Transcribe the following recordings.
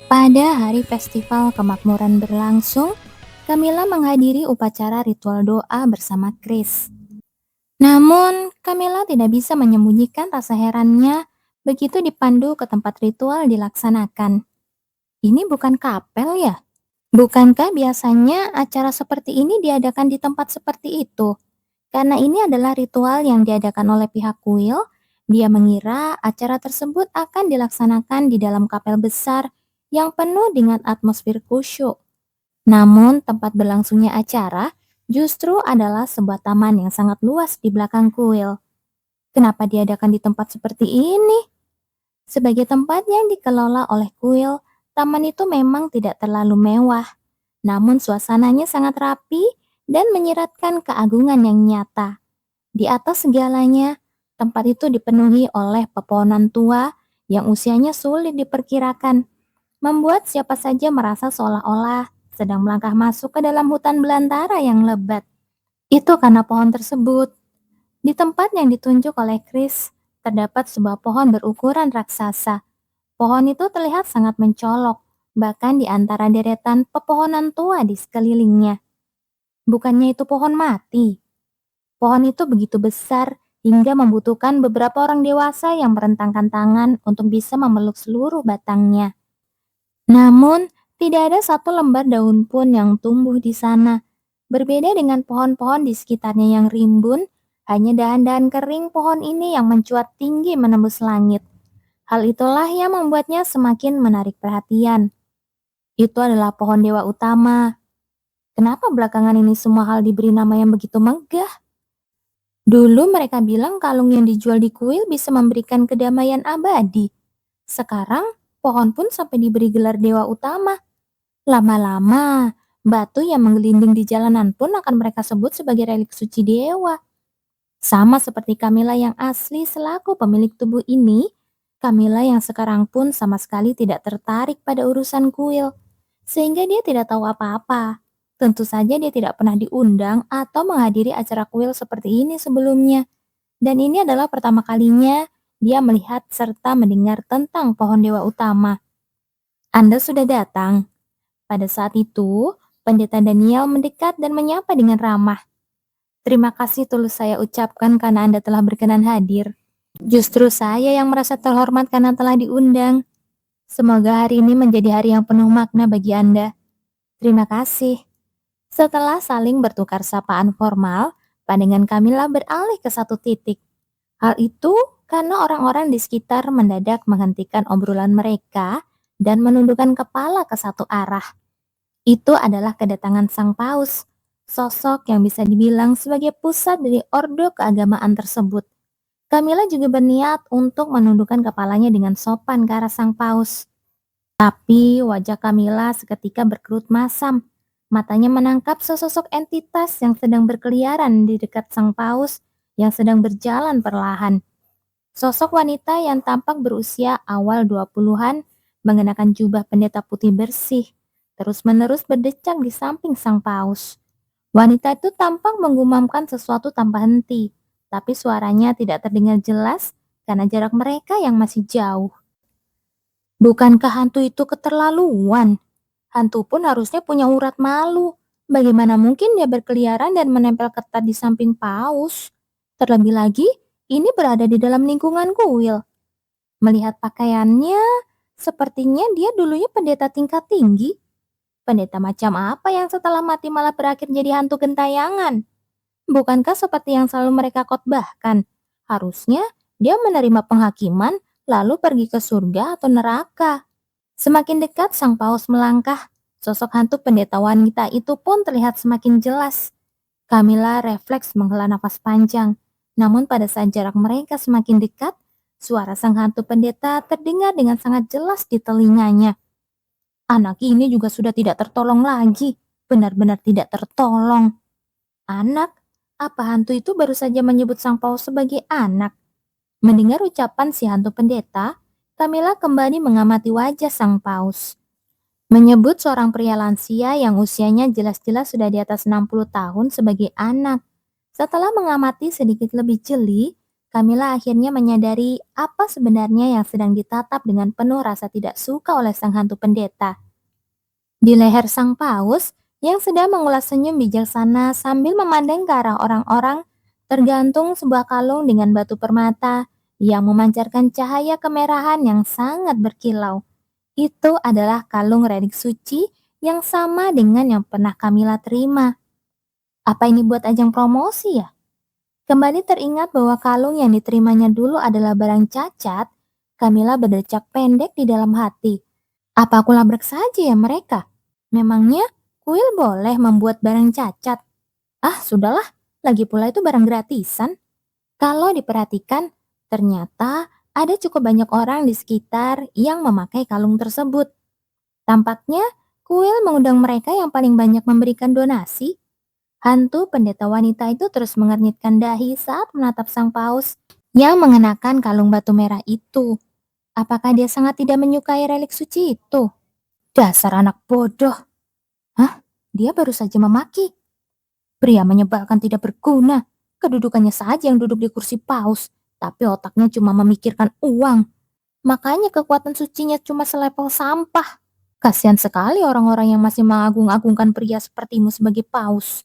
Pada hari festival kemakmuran berlangsung, Camilla menghadiri upacara ritual doa bersama Chris. Namun, Camilla tidak bisa menyembunyikan rasa herannya begitu dipandu ke tempat ritual dilaksanakan. Ini bukan kapel ya? Bukankah biasanya acara seperti ini diadakan di tempat seperti itu? Karena ini adalah ritual yang diadakan oleh pihak kuil, dia mengira acara tersebut akan dilaksanakan di dalam kapel besar yang penuh dengan atmosfer khusyuk. Namun, tempat berlangsungnya acara justru adalah sebuah taman yang sangat luas di belakang kuil. Kenapa diadakan di tempat seperti ini? Sebagai tempat yang dikelola oleh kuil, taman itu memang tidak terlalu mewah. Namun suasananya sangat rapi dan menyiratkan keagungan yang nyata. Di atas segalanya, tempat itu dipenuhi oleh pepohonan tua yang usianya sulit diperkirakan, membuat siapa saja merasa seolah-olah sedang melangkah masuk ke dalam hutan belantara yang lebat. Itu karena pohon tersebut. Di tempat yang ditunjuk oleh Chris, terdapat sebuah pohon berukuran raksasa. Pohon itu terlihat sangat mencolok, bahkan di antara deretan pepohonan tua di sekelilingnya. Bukannya itu pohon mati. Pohon itu begitu besar hingga membutuhkan beberapa orang dewasa yang merentangkan tangan untuk bisa memeluk seluruh batangnya. Namun, tidak ada satu lembar daun pun yang tumbuh di sana. Berbeda dengan pohon-pohon di sekitarnya yang rimbun, hanya dahan-dahan kering pohon ini yang mencuat tinggi menembus langit. Hal itulah yang membuatnya semakin menarik perhatian. Itu adalah pohon dewa utama. Kenapa belakangan ini semua hal diberi nama yang begitu megah? Dulu mereka bilang kalung yang dijual di kuil bisa memberikan kedamaian abadi. Sekarang, pohon pun sampai diberi gelar dewa utama. Lama-lama, batu yang menggelinding di jalanan pun akan mereka sebut sebagai relik suci dewa. Sama seperti Camilla yang asli selaku pemilik tubuh ini, Camilla yang sekarang pun sama sekali tidak tertarik pada urusan kuil, sehingga dia tidak tahu apa-apa. Tentu saja dia tidak pernah diundang atau menghadiri acara kuil seperti ini sebelumnya. Dan ini adalah pertama kalinya dia melihat serta mendengar tentang pohon dewa utama. Anda sudah datang. Pada saat itu, Pendeta Daniel mendekat dan menyapa dengan ramah. Terima kasih tulus saya ucapkan karena Anda telah berkenan hadir. Justru saya yang merasa terhormat karena telah diundang. Semoga hari ini menjadi hari yang penuh makna bagi Anda. Terima kasih. Setelah saling bertukar sapaan formal, pandangan Camilla beralih ke satu titik. Hal itu karena orang-orang di sekitar mendadak menghentikan obrolan mereka dan menundukkan kepala ke satu arah. Itu adalah kedatangan Sang Paus, sosok yang bisa dibilang sebagai pusat dari ordo keagamaan tersebut. Camilla juga berniat untuk menundukkan kepalanya dengan sopan ke arah Sang Paus. Tapi wajah Camilla seketika berkerut masam. Matanya menangkap sesosok entitas yang sedang berkeliaran di dekat Sang Paus yang sedang berjalan perlahan. Sosok wanita yang tampak berusia awal 20-an mengenakan jubah pendeta putih bersih, terus-menerus berdecak di samping Sang Paus. Wanita itu tampak menggumamkan sesuatu tanpa henti, tapi suaranya tidak terdengar jelas karena jarak mereka yang masih jauh. Bukankah hantu itu keterlaluan? Hantu pun harusnya punya urat malu. Bagaimana mungkin dia berkeliaran dan menempel ketat di samping paus? Terlebih lagi, ini berada di dalam lingkungan kuil. Melihat pakaiannya, sepertinya dia dulunya pendeta tingkat tinggi. Pendeta macam apa yang setelah mati malah berakhir jadi hantu gentayangan? Bukankah seperti yang selalu mereka khotbahkan? Harusnya dia menerima penghakiman lalu pergi ke surga atau neraka. Semakin dekat Sang Paus melangkah, sosok hantu pendeta wanita itu pun terlihat semakin jelas. Camilla refleks menghela nafas panjang, namun pada saat jarak mereka semakin dekat, suara sang hantu pendeta terdengar dengan sangat jelas di telinganya. Anak ini juga sudah tidak tertolong lagi, benar-benar tidak tertolong. Anak? Apa hantu itu baru saja menyebut Sang Paus sebagai anak? Mendengar ucapan si hantu pendeta, Camilla kembali mengamati wajah Sang Paus. Menyebut seorang pria lansia yang usianya jelas-jelas sudah di atas 60 tahun sebagai anak. Setelah mengamati sedikit lebih jeli, Kamila akhirnya menyadari apa sebenarnya yang sedang ditatap dengan penuh rasa tidak suka oleh sang hantu pendeta. Di leher sang paus, yang sedang mengulas senyum bijaksana sambil memandang ke arah orang-orang, tergantung sebuah kalung dengan batu permata yang memancarkan cahaya kemerahan yang sangat berkilau. Itu adalah kalung relik suci yang sama dengan yang pernah Kamila terima. Apa ini buat ajang promosi ya? Kembali teringat bahwa kalung yang diterimanya dulu adalah barang cacat, Kamila berdecak pendek di dalam hati. Apa aku labrak saja ya mereka? Memangnya kuil boleh membuat barang cacat? Ah, sudahlah. Lagi pula itu barang gratisan. Kalau diperhatikan, ternyata ada cukup banyak orang di sekitar yang memakai kalung tersebut. Tampaknya kuil mengundang mereka yang paling banyak memberikan donasi. Hantu pendeta wanita itu terus mengernyitkan dahi saat menatap sang paus yang mengenakan kalung batu merah itu. Apakah dia sangat tidak menyukai relik suci itu? Dasar anak bodoh. Hah? Dia baru saja memaki. Pria menyebalkan tidak berguna. Kedudukannya saja yang duduk di kursi paus, tapi otaknya cuma memikirkan uang. Makanya kekuatan sucinya cuma selevel sampah. Kasihan sekali orang-orang yang masih mengagung-agungkan pria sepertimu sebagai paus.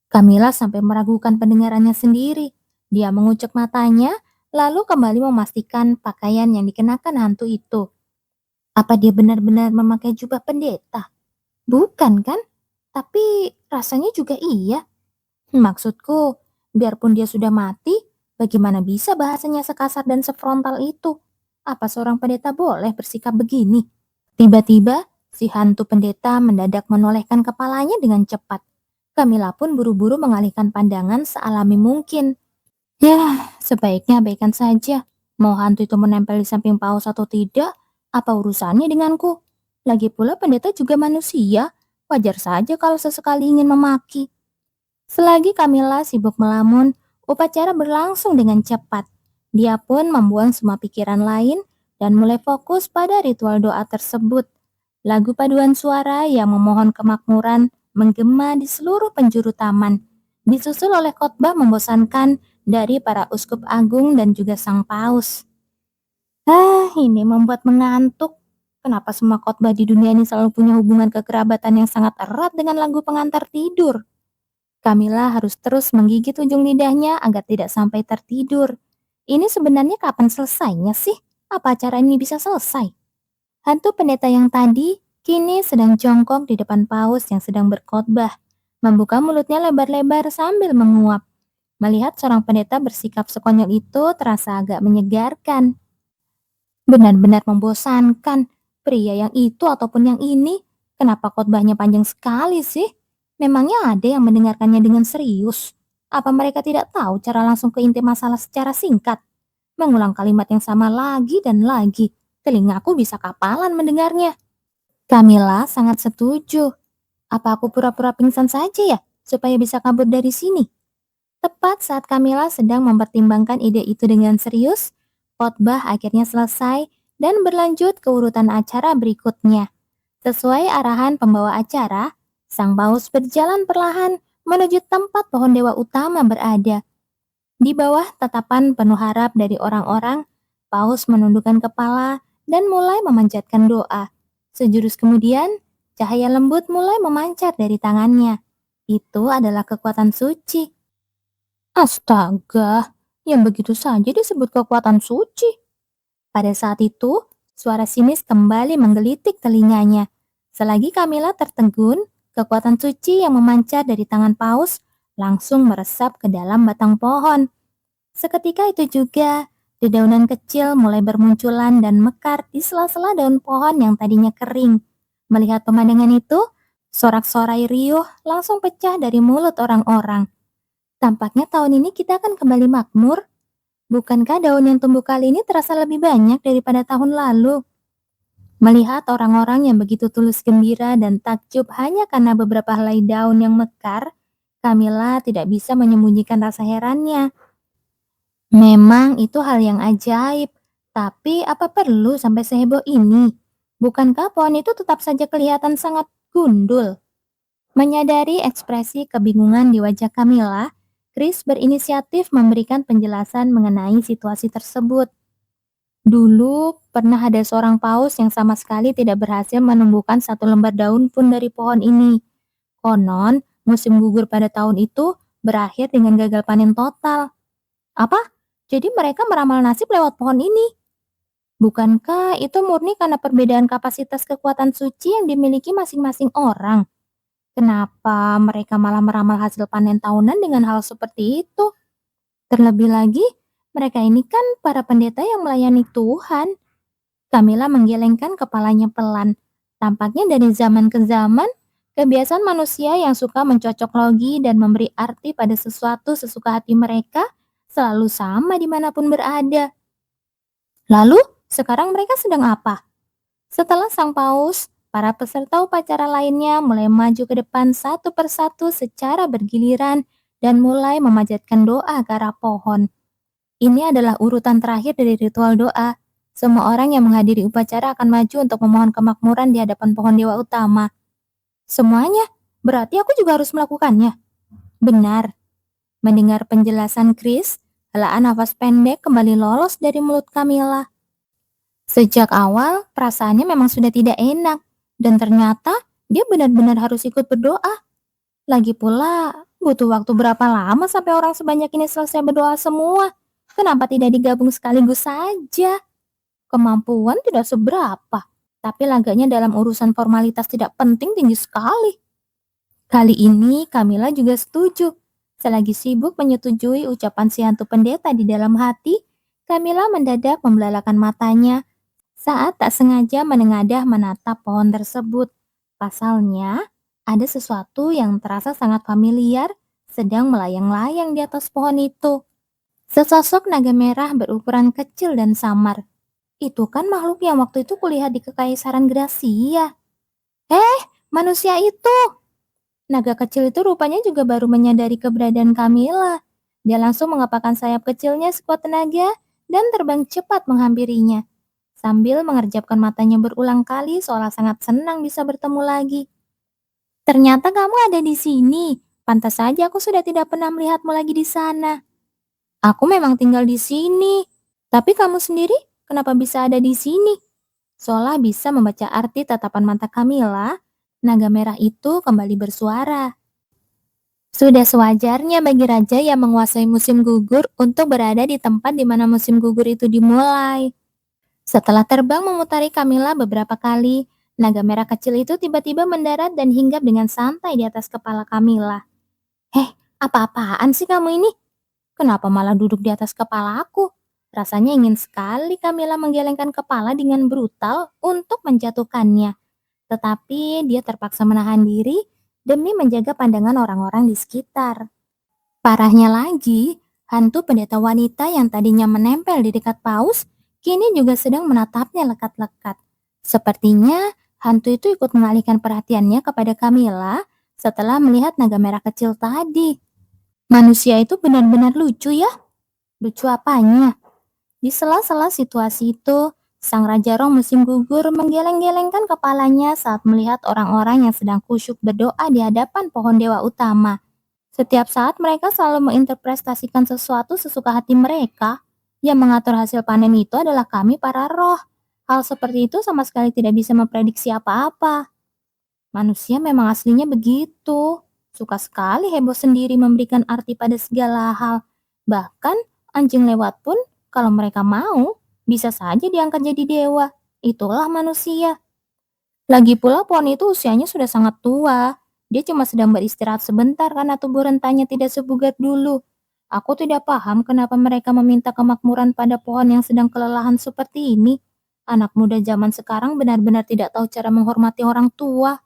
Kamila sampai meragukan pendengarannya sendiri. Dia mengucek matanya, lalu kembali memastikan pakaian yang dikenakan hantu itu. Apa dia benar-benar memakai jubah pendeta? Bukan kan? Tapi rasanya juga iya. Maksudku, biarpun dia sudah mati, bagaimana bisa bahasanya sekasar dan sefrontal itu? Apa seorang pendeta boleh bersikap begini? Tiba-tiba, si hantu pendeta mendadak menolehkan kepalanya dengan cepat. Kamila pun buru-buru mengalihkan pandangan sealami mungkin. Ya, sebaiknya abaikan saja. Mau hantu itu menempel di samping paus atau tidak, apa urusannya denganku? Lagi pula pendeta juga manusia, wajar saja kalau sesekali ingin memaki. Selagi Kamila sibuk melamun, upacara berlangsung dengan cepat. Dia pun membuang semua pikiran lain dan mulai fokus pada ritual doa tersebut. Lagu paduan suara yang memohon kemakmuran menggema di seluruh penjuru taman, disusul oleh khotbah membosankan dari para uskup agung dan juga sang paus. Ini membuat mengantuk. Kenapa semua khotbah di dunia ini selalu punya hubungan kekerabatan yang sangat erat dengan lagu pengantar tidur? Kamila harus terus menggigit ujung lidahnya agar tidak sampai tertidur. Ini sebenarnya kapan selesainya sih? Apa acara ini bisa selesai? Hantu pendeta yang tadi kini sedang jongkok di depan paus yang sedang berkhotbah, membuka mulutnya lebar-lebar sambil menguap. Melihat seorang pendeta bersikap sekonyol itu terasa agak menyegarkan. Benar-benar membosankan. Pria yang itu ataupun yang ini, kenapa khotbahnya panjang sekali sih? Memangnya ada yang mendengarkannya dengan serius? Apa mereka tidak tahu cara langsung ke inti masalah secara singkat? Mengulang kalimat yang sama lagi dan lagi. Telingaku bisa kapalan mendengarnya. Kamila sangat setuju. Apa aku pura-pura pingsan saja ya, supaya bisa kabur dari sini? Tepat saat Kamila sedang mempertimbangkan ide itu dengan serius, khotbah akhirnya selesai dan berlanjut ke urutan acara berikutnya. Sesuai arahan pembawa acara, sang paus berjalan perlahan menuju tempat pohon dewa utama berada. Di bawah tatapan penuh harap dari orang-orang, paus menundukkan kepala dan mulai memanjatkan doa. Sejurus kemudian, cahaya lembut mulai memancar dari tangannya. Itu adalah kekuatan suci. Astaga, yang begitu saja disebut kekuatan suci. Pada saat itu, suara sinis kembali menggelitik telinganya. Selagi Kamila tertegun, kekuatan suci yang memancar dari tangan paus langsung meresap ke dalam batang pohon. Seketika itu juga, dedaunan kecil mulai bermunculan dan mekar di sela-sela daun pohon yang tadinya kering. Melihat pemandangan itu, sorak-sorai riuh langsung pecah dari mulut orang-orang. Tampaknya tahun ini kita akan kembali makmur. Bukankah daun yang tumbuh kali ini terasa lebih banyak daripada tahun lalu? Melihat orang-orang yang begitu tulus gembira dan takjub hanya karena beberapa helai daun yang mekar, Kamila tidak bisa menyembunyikan rasa herannya. Memang itu hal yang ajaib, tapi apa perlu sampai seheboh ini? Bukankah pohon itu tetap saja kelihatan sangat gundul? Menyadari ekspresi kebingungan di wajah Kamila, Chris berinisiatif memberikan penjelasan mengenai situasi tersebut. Dulu pernah ada seorang paus yang sama sekali tidak berhasil menumbuhkan satu lembar daun pun dari pohon ini. Konon, musim gugur pada tahun itu berakhir dengan gagal panen total. Apa? Jadi mereka meramal nasib lewat pohon ini? Bukankah itu murni karena perbedaan kapasitas kekuatan suci yang dimiliki masing-masing orang? Kenapa mereka malah meramal hasil panen tahunan dengan hal seperti itu? Terlebih lagi, mereka ini kan para pendeta yang melayani Tuhan. Camilla menggelengkan kepalanya pelan. Tampaknya dari zaman ke zaman, kebiasaan manusia yang suka mencocok logi dan memberi arti pada sesuatu sesuka hati mereka selalu sama dimanapun berada. Lalu, sekarang mereka sedang apa? Setelah sang paus, para peserta upacara lainnya mulai maju ke depan satu persatu secara bergiliran dan mulai memanjatkan doa ke arah pohon. Ini adalah urutan terakhir dari ritual doa. Semua orang yang menghadiri upacara akan maju untuk memohon kemakmuran di hadapan pohon dewa utama. Semuanya? Berarti aku juga harus melakukannya? Benar. Mendengar penjelasan Chris, helaan nafas pendek kembali lolos dari mulut Camilla. Sejak awal, perasaannya memang sudah tidak enak, dan ternyata dia benar-benar harus ikut berdoa. Lagi pula, butuh waktu berapa lama sampai orang sebanyak ini selesai berdoa semua? Kenapa tidak digabung sekaligus saja? Kemampuan tidak seberapa, tapi laganya dalam urusan formalitas tidak penting tinggi sekali. Kali ini Camilla juga setuju. Selagi sibuk menyetujui ucapan si hantu pendeta di dalam hati, Camilla mendadak membelalakan matanya saat tak sengaja menengadah menatap pohon tersebut. Pasalnya, ada sesuatu yang terasa sangat familiar sedang melayang-layang di atas pohon itu. Sesosok naga merah berukuran kecil dan samar. Itu kan makhluk yang waktu itu kulihat di Kekaisaran Gracia. Manusia itu! Naga kecil itu rupanya juga baru menyadari keberadaan Camilla. Dia langsung mengepakkan sayap kecilnya sekuat tenaga dan terbang cepat menghampirinya. Sambil mengerjapkan matanya berulang kali seolah sangat senang bisa bertemu lagi. Ternyata kamu ada di sini. Pantas saja aku sudah tidak pernah melihatmu lagi di sana. Aku memang tinggal di sini. Tapi kamu sendiri kenapa bisa ada di sini? Seolah bisa membaca arti tatapan mata Camilla, naga merah itu kembali bersuara. Sudah sewajarnya bagi raja yang menguasai musim gugur untuk berada di tempat di mana musim gugur itu dimulai. Setelah terbang memutari Camilla beberapa kali, naga merah kecil itu tiba-tiba mendarat dan hinggap dengan santai di atas kepala Camilla. Apa-apaan sih kamu ini? Kenapa malah duduk di atas kepala aku? Rasanya ingin sekali Camilla menggelengkan kepala dengan brutal untuk menjatuhkannya. Tetapi dia terpaksa menahan diri demi menjaga pandangan orang-orang di sekitar. Parahnya lagi, hantu pendeta wanita yang tadinya menempel di dekat paus, kini juga sedang menatapnya lekat-lekat. Sepertinya hantu itu ikut mengalihkan perhatiannya kepada Camilla setelah melihat naga merah kecil tadi. Manusia itu benar-benar lucu ya? Lucu apanya? Di sela-sela situasi itu, sang Raja Roh musim gugur menggeleng-gelengkan kepalanya saat melihat orang-orang yang sedang kusyuk berdoa di hadapan pohon dewa utama. Setiap saat mereka selalu menginterpretasikan sesuatu sesuka hati mereka. Yang mengatur hasil panen itu adalah kami para roh. Hal seperti itu sama sekali tidak bisa memprediksi apa-apa. Manusia memang aslinya begitu. Suka sekali heboh sendiri memberikan arti pada segala hal. Bahkan anjing lewat pun kalau mereka mau, bisa saja diangkat jadi dewa. Itulah manusia. Lagi pula pohon itu usianya sudah sangat tua. Dia cuma sedang beristirahat sebentar karena tubuh rentanya tidak sebugar dulu. Aku tidak paham kenapa mereka meminta kemakmuran pada pohon yang sedang kelelahan seperti ini. Anak muda zaman sekarang benar-benar tidak tahu cara menghormati orang tua.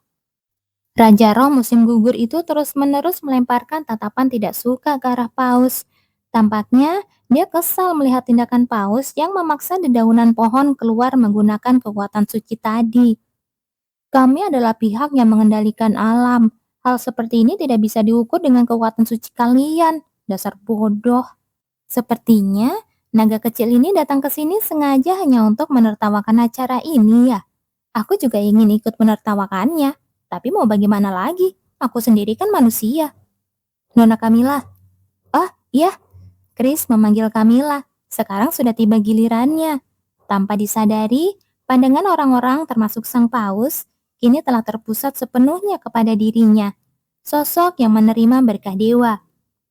Raja Roh musim gugur itu terus-menerus melemparkan tatapan tidak suka ke arah paus. Tampaknya dia kesal melihat tindakan paus yang memaksa dedaunan pohon keluar menggunakan kekuatan suci tadi. Kami adalah pihak yang mengendalikan alam. Hal seperti ini tidak bisa diukur dengan kekuatan suci kalian. Dasar bodoh. Sepertinya naga kecil ini datang ke sini sengaja hanya untuk menertawakan acara ini ya. Aku juga ingin ikut menertawakannya. Tapi mau bagaimana lagi? Aku sendiri kan manusia. Nona Camilla. Yah, Chris memanggil Camilla. Sekarang sudah tiba gilirannya. Tanpa disadari, pandangan orang-orang termasuk sang paus kini telah terpusat sepenuhnya kepada dirinya. Sosok yang menerima berkah dewa.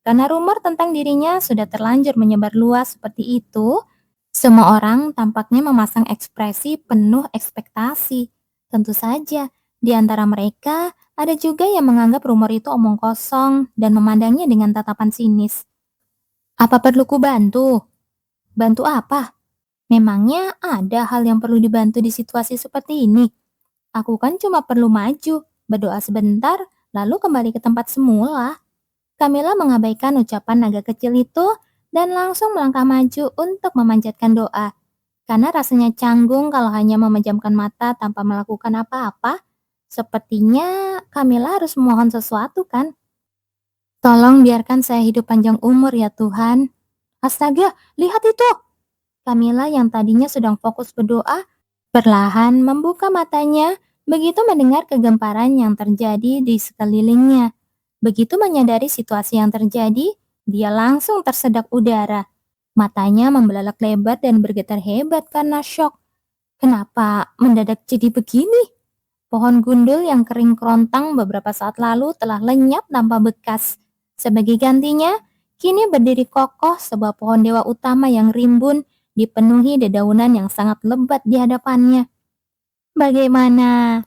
Karena rumor tentang dirinya sudah terlanjur menyebar luas seperti itu, semua orang tampaknya memasang ekspresi penuh ekspektasi. Tentu saja, di antara mereka ada juga yang menganggap rumor itu omong kosong dan memandangnya dengan tatapan sinis. Apa perlu ku bantu? Bantu apa? Memangnya ada hal yang perlu dibantu di situasi seperti ini? Aku kan cuma perlu maju, berdoa sebentar, lalu kembali ke tempat semula. Camilla mengabaikan ucapan naga kecil itu dan langsung melangkah maju untuk memanjatkan doa. Karena rasanya canggung kalau hanya memejamkan mata tanpa melakukan apa-apa, sepertinya Camilla harus memohon sesuatu kan? Tolong biarkan saya hidup panjang umur ya Tuhan. Astaga, lihat itu! Camilla yang tadinya sedang fokus berdoa, perlahan membuka matanya begitu mendengar kegemparan yang terjadi di sekelilingnya. Begitu menyadari situasi yang terjadi, dia langsung tersedak udara. Matanya membelalak lebar dan bergetar hebat karena syok. Kenapa mendadak jadi begini? Pohon gundul yang kering kerontang beberapa saat lalu telah lenyap tanpa bekas. Sebagai gantinya, kini berdiri kokoh sebuah pohon dewa utama yang rimbun, dipenuhi dedaunan yang sangat lebat di hadapannya. Bagaimana?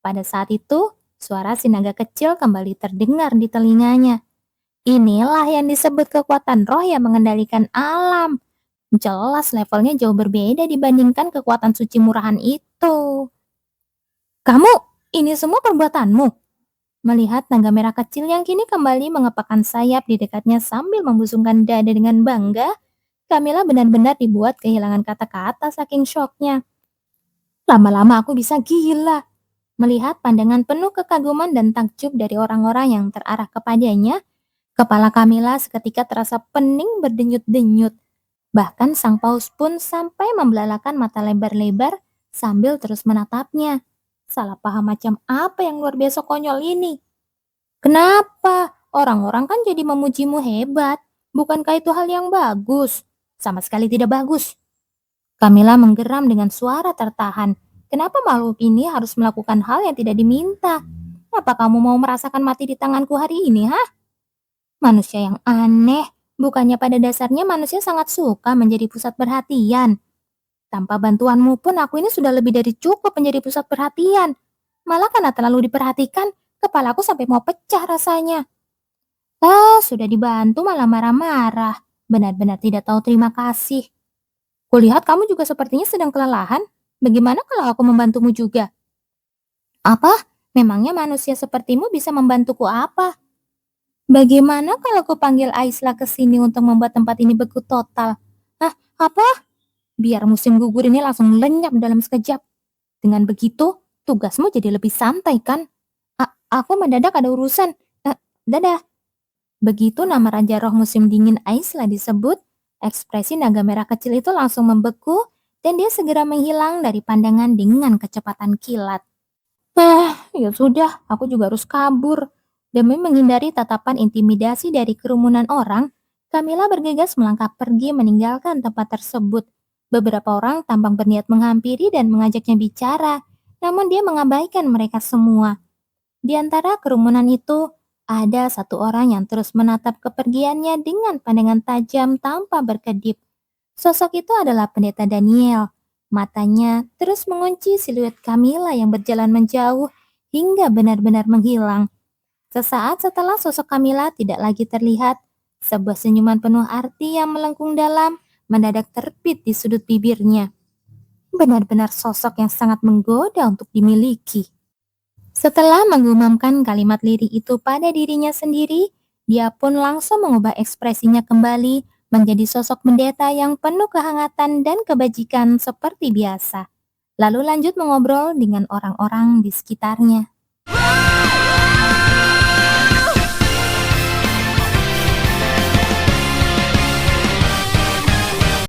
Pada saat itu, suara si naga kecil kembali terdengar di telinganya. Inilah yang disebut kekuatan roh yang mengendalikan alam. Jelas levelnya jauh berbeda dibandingkan kekuatan suci murahan itu. Kamu, ini semua perbuatanmu. Melihat naga merah kecil yang kini kembali mengepakkan sayap di dekatnya sambil membusungkan dada dengan bangga, Camilla benar-benar dibuat kehilangan kata-kata saking syoknya. Lama-lama aku bisa gila. Melihat pandangan penuh kekaguman dan takjub dari orang-orang yang terarah kepadanya, kepala Camilla seketika terasa pening berdenyut-denyut. Bahkan sang paus pun sampai membelalakan mata lebar-lebar sambil terus menatapnya. Salah paham macam apa yang luar biasa konyol ini? Kenapa? Orang-orang kan jadi memujimu hebat. Bukankah itu hal yang bagus? Sama sekali tidak bagus. Camilla menggeram dengan suara tertahan. Kenapa makhluk ini harus melakukan hal yang tidak diminta? Apa kamu mau merasakan mati di tanganku hari ini, ha? Manusia yang aneh. Bukannya pada dasarnya manusia sangat suka menjadi pusat perhatian. Tanpa bantuanmu pun aku ini sudah lebih dari cukup menjadi pusat perhatian. Malah karena terlalu diperhatikan, kepalaku sampai mau pecah rasanya. Sudah dibantu malah marah-marah. Benar-benar tidak tahu terima kasih. Kulihat kamu juga sepertinya sedang kelelahan. Bagaimana kalau aku membantumu juga? Apa? Memangnya manusia sepertimu bisa membantuku apa? Bagaimana kalau ku panggil Aisla ke sini untuk membuat tempat ini beku total? Apa? Biar musim gugur ini langsung lenyap dalam sekejap. Dengan begitu, tugasmu jadi lebih santai kan? Aku mendadak ada urusan. Dadah. Begitu nama Raja Roh Musim Dingin Aisla disebut, ekspresi naga merah kecil itu langsung membeku dan dia segera menghilang dari pandangan dengan kecepatan kilat. Ya sudah, aku juga harus kabur. Demi menghindari tatapan intimidasi dari kerumunan orang, Camilla bergegas melangkah pergi meninggalkan tempat tersebut. Beberapa orang tampak berniat menghampiri dan mengajaknya bicara, namun dia mengabaikan mereka semua. Di antara kerumunan itu, ada satu orang yang terus menatap kepergiannya dengan pandangan tajam tanpa berkedip. Sosok itu adalah Pendeta Daniel. Matanya terus mengunci siluet Camilla yang berjalan menjauh hingga benar-benar menghilang. Sesaat setelah sosok Camilla tidak lagi terlihat, sebuah senyuman penuh arti yang melengkung dalam mendadak terbit di sudut bibirnya. Benar-benar sosok yang sangat menggoda untuk dimiliki. Setelah mengumumkan kalimat lirik itu pada dirinya sendiri, dia pun langsung mengubah ekspresinya kembali menjadi sosok pendeta yang penuh kehangatan dan kebajikan seperti biasa. Lalu lanjut mengobrol dengan orang-orang di sekitarnya.